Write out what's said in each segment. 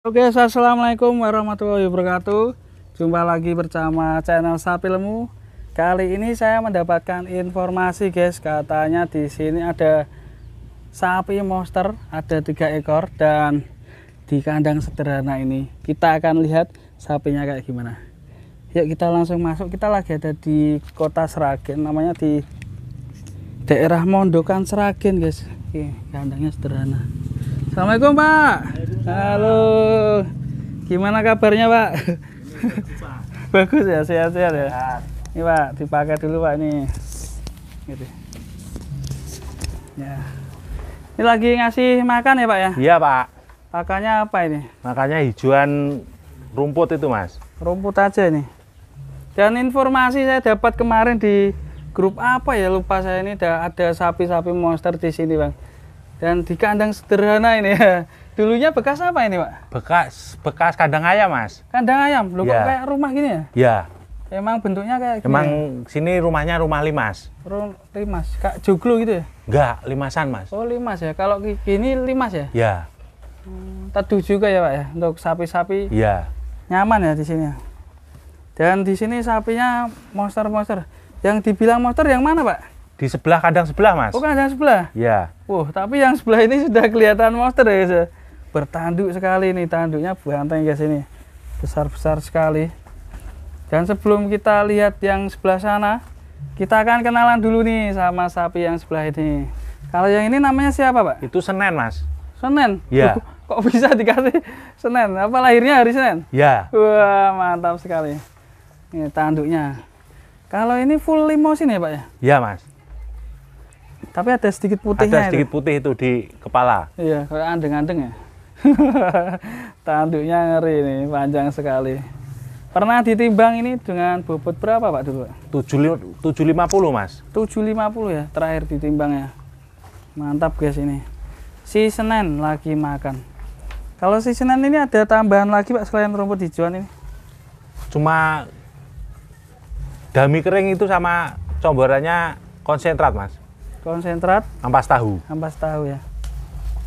Oke, assalamualaikum warahmatullahi wabarakatuh. Jumpa lagi bersama channel Sapi Lemu. Kali ini saya mendapatkan informasi, guys. Katanya di sini ada sapi monster, ada 3 ekor, dan di kandang sederhana ini kita akan lihat sapinya kayak gimana. Yuk kita langsung masuk. Kita lagi ada di Kota Sragen, namanya di daerah Mondokan Sragen, guys. Oke, kandangnya sederhana. Assalamualaikum, Pak. Halo. Gimana kabarnya, Pak? Bagus ya, sehat-sehat ya. Ini, Pak, dipakai dulu, Pak, ini. Gitu. Ya. Ini lagi ngasih makan ya, Pak ya? Iya, Pak. Pakannya apa ini? Makanya hijauan rumput itu, Mas. Rumput aja ini. Dan informasi saya dapat kemarin di grup apa ya, lupa saya, ini ada sapi-sapi monster di sini, Bang. Dan di kandang sederhana ini ya. Dulunya bekas apa ini, Pak? Bekas kandang ayam, Mas. Kandang ayam. Loh, kok Ya. kayak rumah gini ya? Ya. Emang bentuknya kayak gini. Emang Ya? sini rumahnya rumah limas. Limas. Kak joglo gitu ya? Enggak, limasan, Mas. Oh, limas ya. Kalau gini limas ya? Ya. Teduh juga ya, Pak ya. Untuk sapi-sapi Ya. nyaman ya di sini. Dan di sini sapinya monster-monster. Yang dibilang monster yang mana, Pak? Di sebelah kandang sebelah, Mas. Oh, kandang sebelah. Ya. Tapi yang sebelah ini sudah kelihatan monster ya, guys. Bertanduk sekali nih, tanduknya banteng, guys, ini. Besar-besar sekali. Dan sebelum kita lihat yang sebelah sana, kita akan kenalan dulu nih sama sapi yang sebelah ini. Kalau yang ini namanya siapa, Pak? Itu Senen, Mas. Senen? Ya. Kok bisa dikasih Senen? Apa lahirnya hari Senin? Ya. Wah, mantap sekali. Ini tanduknya. Kalau ini full limosin ya, Pak ya? Ya, Mas. Tapi ada sedikit putihnya. Ada sedikit putih itu di kepala. Iya, kayak andeng-andeng ya. Tanduknya ngeri nih, panjang sekali. Pernah ditimbang ini dengan bobot berapa, Pak, dulu? 750, Mas. 750 ya, terakhir ditimbangnya. Mantap, guys, ini. Si Senen lagi makan. Kalau si Senen ini ada tambahan lagi, Pak, selain rumput hijauan ini? Cuma dami kering itu sama comborannya konsentrat, Mas. Konsentrat, Ampas tahu. ampas tahu ya.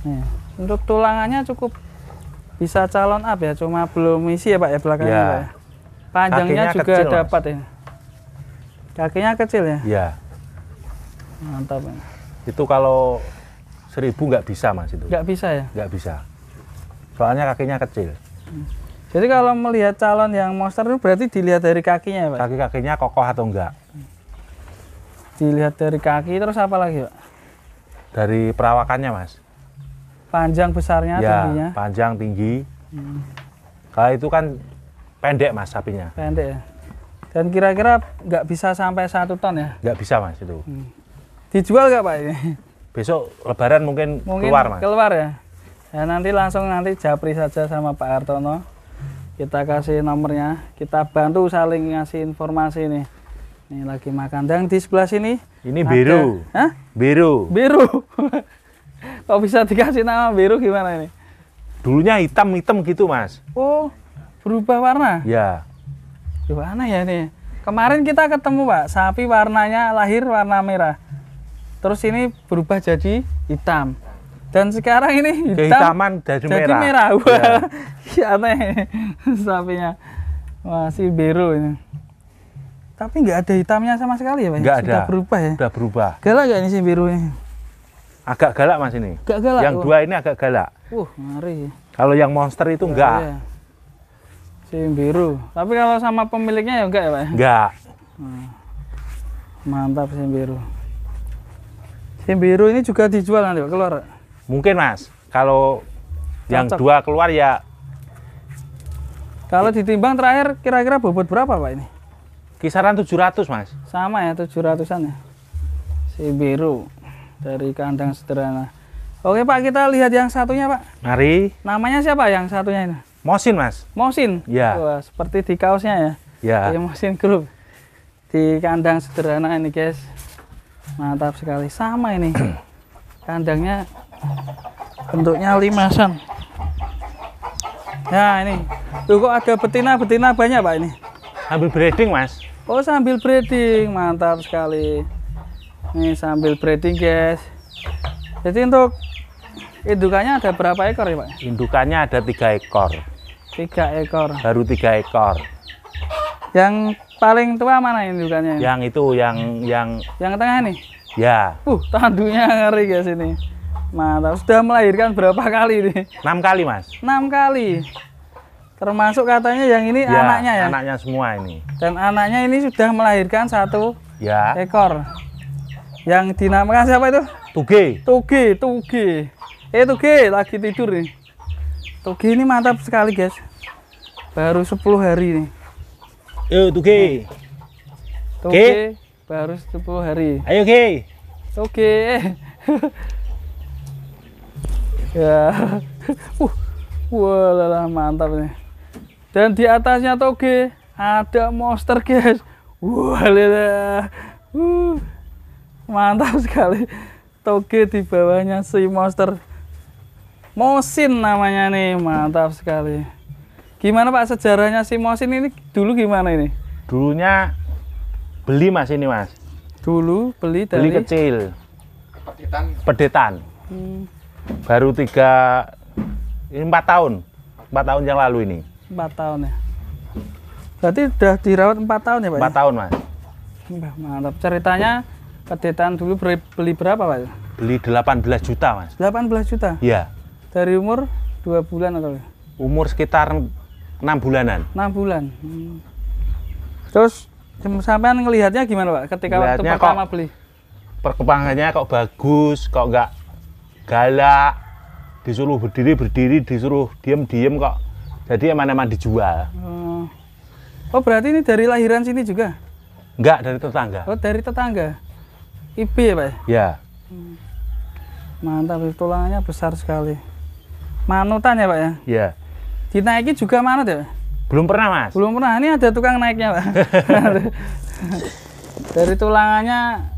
Nih, untuk tulangannya cukup bisa calon up ya, cuma belum isi ya, Pak ya, belakangnya, Ya. Pak ya. Panjangnya Kakinya juga kecil, Mas. dapat ya. Kakinya kecil ya. Ya. Mantap ya. Itu kalau 1000 nggak bisa, Mas, itu. Nggak bisa ya. Nggak bisa. Soalnya kakinya kecil. Jadi kalau melihat calon yang monster itu berarti dilihat dari kakinya ya, Pak. Kaki-kakinya kokoh atau enggak. Dilihat dari kaki, terus apa lagi, Pak? Dari perawakannya, Mas. Panjang besarnya, Ya, tingginya. panjang, tinggi. Kalau itu kan pendek, Mas, sapinya. Pendek ya. Dan kira-kira nggak bisa sampai 1 ton ya. Nggak bisa, Mas, itu. Dijual nggak, Pak, ini? Besok lebaran mungkin keluar, Mas. Keluar ya. Ya nanti langsung japri saja sama Pak Hartono. Kita kasih nomornya. Kita bantu saling ngasih informasi nih. Ini lagi makan. Dan di sebelah sini Ini biru. Hah? Biru. Biru. Kok bisa dikasih nama biru, gimana ini? Dulunya hitam-hitam gitu, Mas. Oh, berubah warna. Ya. Gimana ya nih? Kemarin kita ketemu, Pak, sapi warnanya lahir warna merah. Terus ini berubah jadi hitam. Dan sekarang ini hitam Kehitaman jadi merah. Wah, ya. Aneh sapinya. Wah, si biru ini. Tapi nggak ada hitamnya sama sekali ya, Pak? Nggak ada. Sudah berubah ya? Udah berubah. Galak nggak ini si biru ini? Agak galak, Mas, ini. Gak galak. Yang dua ini agak galak. Ngeri. Kalau yang monster itu enggak. Iya. Si biru. Tapi kalau sama pemiliknya ya enggak ya, Pak? Enggak. Mantap si biru. Si biru ini juga dijual nanti, Pak, keluar. Mungkin, Mas. Kalau yang Cocok. dua keluar ya Kalau ditimbang terakhir kira-kira bobot berapa, Pak, ini? kisaran 700, Mas. Sama ya, 700-an ya. Si biru dari kandang sederhana. Oke, Pak, kita lihat yang satunya, Pak. Mari. Namanya siapa yang satunya ini? Mosin, Mas. Mosin. Ya. Wah, seperti di kaosnya ya. Ya. Di Mosin Group. Di kandang sederhana ini, guys. Mantap sekali. Sama ini. Kandangnya bentuknya limasan. Nah, ini. Tuh kok ada betina-betina banyak, Pak, ini. Ambil breeding, Mas. Oh, sambil breeding. Mantap sekali. Nih sambil breeding, guys. Jadi untuk Indukannya ada berapa ekor ya Pak? Indukannya ada 3 ekor. 3 ekor. Baru 3 ekor. Yang paling tua mana indukannya? Yang itu Yang tengah nih? ya Tandunya ngeri guys ini. Mantap. Sudah melahirkan berapa kali ini? 6 kali Mas. 6 kali. Termasuk katanya yang ini Ya, anaknya ya? anaknya semua ini. Dan anaknya ini sudah melahirkan 1 Ya. ekor. Yang dinamakan siapa itu? Tuge. Tuge. Tuge lagi tidur nih. Tuge ini mantap sekali guys. Baru 10 hari nih. Tuge. Tuge baru 10 hari. Ayo Ge. Tuge. Ya. Wah, mantap nih. Dan di atasnya toge ada monster guys. Wah, mantap sekali. Toge di bawahnya si monster. Mosin namanya nih, mantap sekali. Gimana Pak sejarahnya si Mosin ini dulu gimana ini? Dulunya beli Mas ini Mas. Dulu beli dari kecil. Pedetan. Baru 4 tahun. 4 tahun yang lalu ini. 4 tahun ya. Berarti udah dirawat 4 tahun ya Pak? 4 tahun Mas. Wah, mantap. Ceritanya pedetan dulu beli berapa Pak? Beli 18 juta Mas. 18 juta? Iya. Dari umur 2 bulan atau? Umur sekitar 6 bulanan. 6 bulan. Terus sampean ngelihatnya gimana Pak ketika waktu Ngelihatnya pertama beli? Perkembangannya kok bagus, kok nggak galak. Disuruh berdiri, disuruh diem kok. Jadi emang dijual. Oh berarti ini dari lahiran sini juga? Enggak, dari tetangga. Oh dari tetangga. IB ya Pak? Ya. Mantap, tulangannya besar sekali. Manutan ya Pak ya? Ya. Dinaiki juga manut ya Pak? Belum pernah Mas. Belum pernah, ini ada tukang naiknya Pak. Dari tulangannya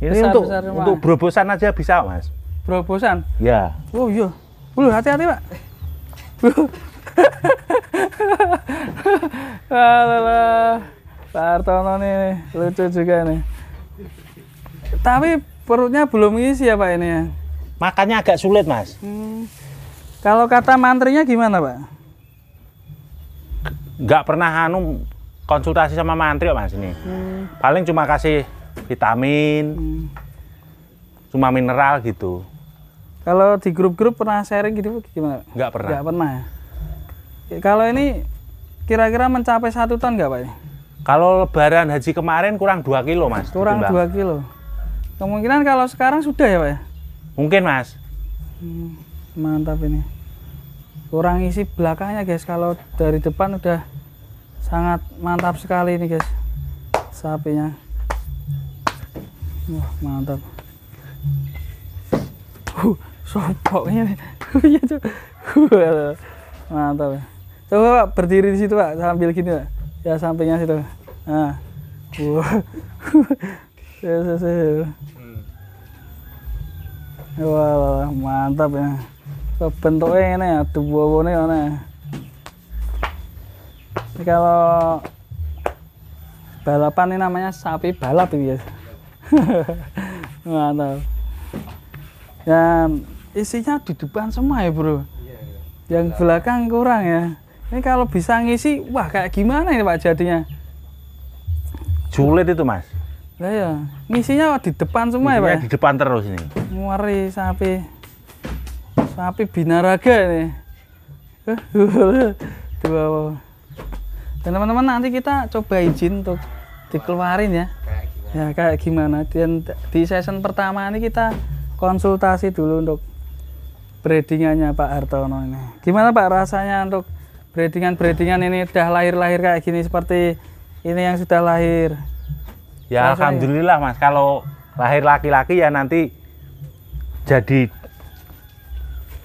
Ini besar, untuk berobosan aja bisa Mas. Berobosan? Ya. Oh iya. Hati-hati Pak. Alah, Pak Hartono nih lucu juga nih. Tapi perutnya belum isi ya Pak ini ya? Makannya agak sulit Mas. Kalau kata mantrinya gimana Pak? Nggak pernah konsultasi sama mantri Mas ini. Paling cuma kasih vitamin, cuma mineral gitu. Kalau di grup-grup pernah sharing gitu gimana? Nggak pernah. Nggak pernah ya? Kalau ini kira-kira mencapai 1 ton nggak Pak? Kalau lebaran haji kemarin kurang 2 kilo Mas. Kurang ditimbang. 2 kilo. Kemungkinan kalau sekarang sudah ya Pak ya? Mungkin Mas. Mantap ini. Kurang isi belakangnya guys. Kalau dari depan udah sangat mantap sekali ini guys. Sapinya. Wah mantap. Sopoknya nih. Mantap ya. Coba Pak berdiri di situ Pak sambil gini Pak. Ya sampingnya situ. Nah. Wah. Wah mantap ya. Bentuknya ini ya, tubuhnya ini. Ini kalau balapan ini namanya sapi balap ini guys. Mantap. Dan isinya di depan semua ya bro. Yang belakang kurang ya. Ini kalau bisa ngisi, wah kayak gimana ini Pak jadinya? Sulit itu Mas. Lah ya, ngisinya di depan semua ya Pak ya? Di depan terus ini. Ngeri sapi. Sapi binaraga ini. Wow. Dan teman-teman nanti kita coba izin untuk dikeluarin ya. Ya kayak gimana. Dan di season pertama ini kita konsultasi dulu untuk breedingannya Pak Hartono ini. Gimana Pak rasanya untuk breedingan ini udah lahir-lahir kayak gini seperti ini yang sudah lahir? Ya rasanya. Alhamdulillah Mas, kalau lahir laki-laki ya nanti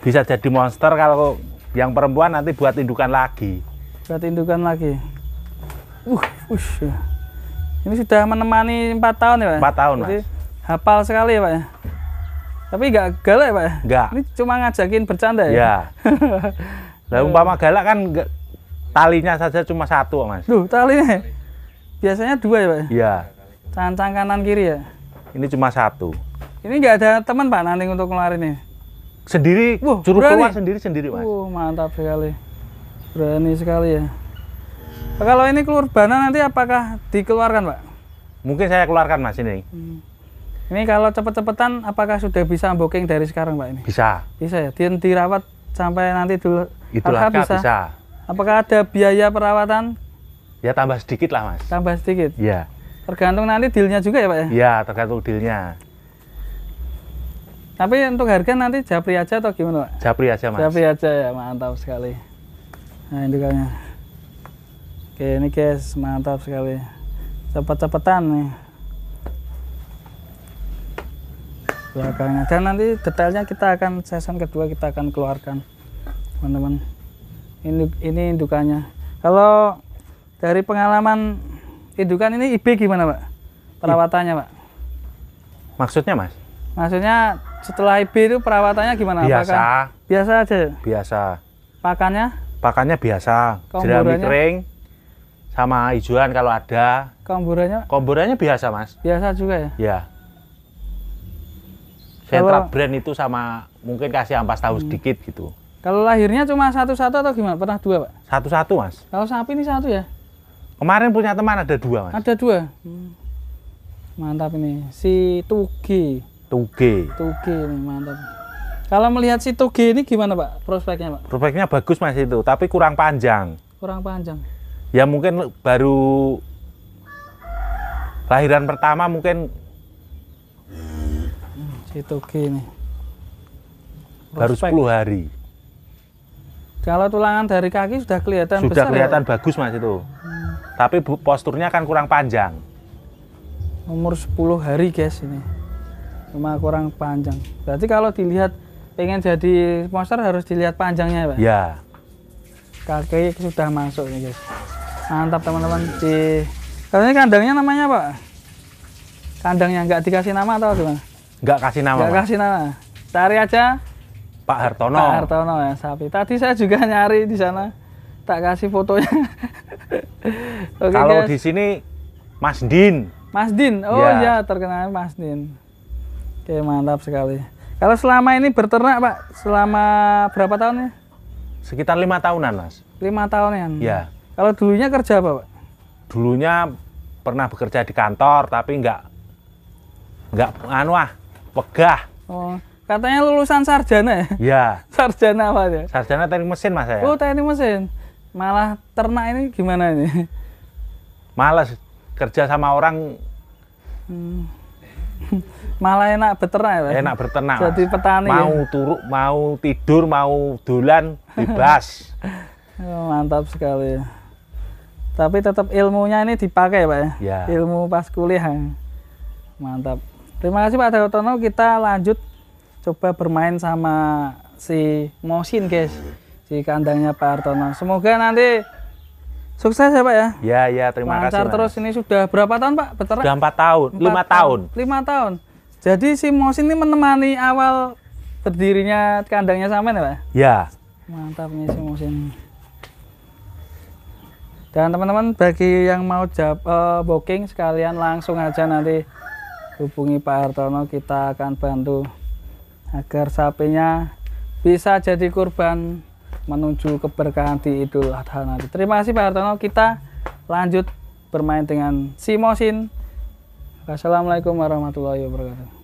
bisa jadi monster, kalau yang perempuan nanti buat indukan lagi. Buat indukan lagi. Ini sudah menemani 4 tahun ya Pak? 4 tahun Jadi, Mas. hafal sekali ya Pak ya? Tapi nggak galak ya Pak ya? Nggak. Ini cuma ngajakin bercanda ya? Ya. Lah umpama galak kan talinya saja cuma 1 Mas. Duh talinya biasanya 2 ya Pak? Iya. Cancang kanan kiri ya? Ini cuma 1. Ini nggak ada teman Pak nanti untuk ngeluarin ini? Sendiri, Wah, suruh berani? keluar sendiri Mas. Mantap sekali. Berani sekali ya. Kalau ini kurbanan nanti apakah dikeluarkan, Pak? Mungkin saya keluarkan Mas ini. Ini kalau cepet-cepetan apakah sudah bisa booking dari sekarang, Pak ini? Bisa. Bisa ya. Dirawat sampai nanti dulu. Itulah bisa. Apakah ada biaya perawatan? Ya tambah sedikit lah Mas. Tambah sedikit. Iya. Tergantung nanti dealnya juga ya, Pak ya? Iya, tergantung dealnya. Tapi untuk harga nanti japri aja atau gimana, Pak? Japri aja Mas. Japri aja ya, mantap sekali. Nah, indukannya. Oke, ini guys, mantap sekali. Cepet-cepetan nih. Belakangnya. Dan nanti detailnya kita akan season kedua kita akan keluarkan, teman-teman. Ini indukannya. Kalau dari pengalaman indukan ini IB gimana, Pak? Perawatannya, Pak? Maksudnya Mas? Maksudnya setelah IB itu perawatannya gimana? Biasa. Apakah biasa aja? Biasa. Pakannya? Pakannya biasa. Jerami Komburannya? kering sama hijauan kalau ada. Komburannya Komburannya biasa Mas. biasa juga ya? Ya. Sentra brand itu sama mungkin kasih ampas tahu sedikit gitu. Kalau lahirnya cuma satu-satu atau gimana? Pernah dua, Pak? Satu-satu Mas. Kalau sapi ini satu ya? Kemarin punya teman ada 2 Mas. Ada 2. Mantap ini. Si Tuge. Tuge. Tuge ini mantap. Kalau melihat si Tuge ini gimana, Pak? Prospeknya, Pak? Prospeknya bagus Mas itu, tapi kurang panjang. Kurang panjang. Ya mungkin baru lahiran pertama mungkin Si Tuge ini. baru Prospek. 10 hari. Kalau tulangan dari kaki sudah kelihatan Sudah besar kelihatan ya, bagus Mas itu. Tapi posturnya kan kurang panjang. umur 10 hari guys ini. Cuma kurang panjang. Berarti kalau dilihat pengen jadi monster harus dilihat panjangnya, Pak? Ya. Kaki sudah masuk nih guys. Mantap teman-teman. Kalau ini kandangnya namanya apa? Kandangnya nggak dikasih nama atau gimana? Nggak kasih nama Nggak Mas. kasih nama. Cari aja Pak Hartono. Pak Hartono ya sapi. Tadi saya juga nyari di sana. Tak kasih fotonya. Oke, Kalau guys. di sini Mas Din. Mas Din. Oh Ya. iya, terkenal Mas Din. Oke, mantap sekali. Kalau selama ini berternak, Pak, selama berapa tahun ya? Sekitar 5 tahunan Mas. 5 tahunan. Ya. Kalau dulunya kerja apa, Pak? Dulunya pernah bekerja di kantor tapi nggak pegah. Oh, katanya lulusan sarjana ya? Ya. Sarjana apa ya? Sarjana teknik mesin Mas saya. Oh, teknik mesin. Malah ternak ini gimana ini? Males kerja sama orang, Malah enak beternak ya, Pak? enak berternak. Jadi Mas. petani Mau ya? turuk, mau tidur, mau dolan bebas. Oh, mantap sekali. Tapi tetap ilmunya ini dipakai, Pak ya? Ya. Ilmu pas kuliah. Mantap. Terima kasih Pak Hartono. Kita lanjut coba bermain sama si Mosin, guys. Si kandangnya Pak Hartono. Semoga nanti sukses ya, Pak ya. Ya, terima kasih. Lancar Mas. terus. Ini sudah berapa tahun, Pak? Beternak? Sudah 4 tahun, 5 tahun. 5 tahun. Jadi si Mosin ini menemani awal berdirinya kandangnya sampean ya, Pak? Ya. Mantap nih si Mosin. Dan teman-teman bagi yang mau booking sekalian langsung aja nanti hubungi Pak Hartono, kita akan bantu agar sapinya bisa jadi kurban menuju keberkahan di Idul Adha nanti. Terima kasih Pak Hartono. Kita lanjut bermain dengan si Mosin. Wassalamualaikum warahmatullahi wabarakatuh.